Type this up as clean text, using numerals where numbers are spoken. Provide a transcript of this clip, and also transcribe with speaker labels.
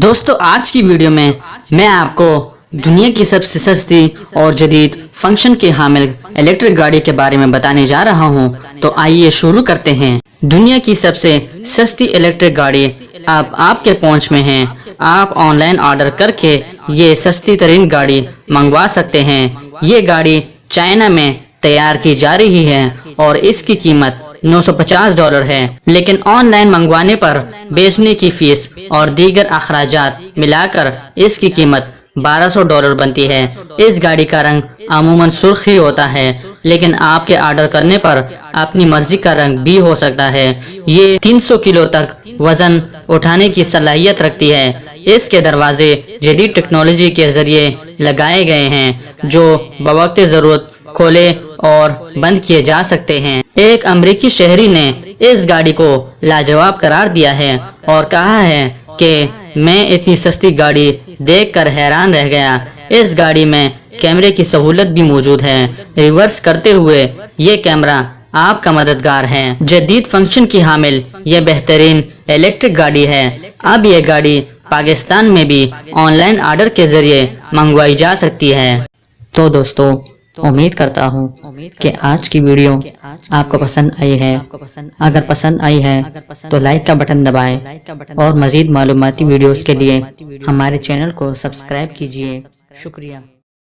Speaker 1: दोस्तों आज की वीडियो में मैं आपको दुनिया की सबसे सस्ती और जदीद फंक्शन की हामिल इलेक्ट्रिक गाड़ी के बारे में बताने जा रहा हूं। तो आइए शुरू करते हैं। दुनिया की सबसे सस्ती इलेक्ट्रिक गाड़ी अब आपके पहुंच में है। आप ऑनलाइन ऑर्डर करके ये सस्ती तरीन गाड़ी मंगवा सकते हैं। ये गाड़ी चाइना में तैयार की जा रही है और इसकी कीमत $950 है, लेकिन ऑनलाइन मंगवाने पर बेचने की फीस और दीगर अखराजात मिलाकर इसकी कीमत $1200 बनती है। इस गाड़ी का रंग अमूमन सुर्ख ही होता है, लेकिन आपके ऑर्डर करने पर अपनी मर्जी का रंग भी हो सकता है। ये 300 किलो तक वजन उठाने की सलाहियत रखती है। इसके दरवाजे जदीद टेक्नोलॉजी के जरिए लगाए गए हैं, जो बवक्त ज़रूरत खोले और बंद किए जा सकते हैं। एक अमेरिकी शहरी ने इस गाड़ी को लाजवाब करार दिया है और कहा है कि मैं इतनी सस्ती गाड़ी देखकर हैरान रह गया। इस गाड़ी में कैमरे की सहूलत भी मौजूद है। रिवर्स करते हुए ये कैमरा आपका मददगार है। जदीद फंक्शन की हामिल ये बेहतरीन इलेक्ट्रिक गाड़ी है। अब ये गाड़ी पाकिस्तान में भी ऑनलाइन ऑर्डर के जरिए मंगवाई जा सकती है। तो दोस्तों, उम्मीद करता हूँ कि आज की वीडियो आपको पसंद आई है। अगर पसंद आई है तो लाइक का बटन दबाएं और मज़ीद मालूमाती वीडियोस के लिए हमारे चैनल को सब्सक्राइब कीजिए। शुक्रिया।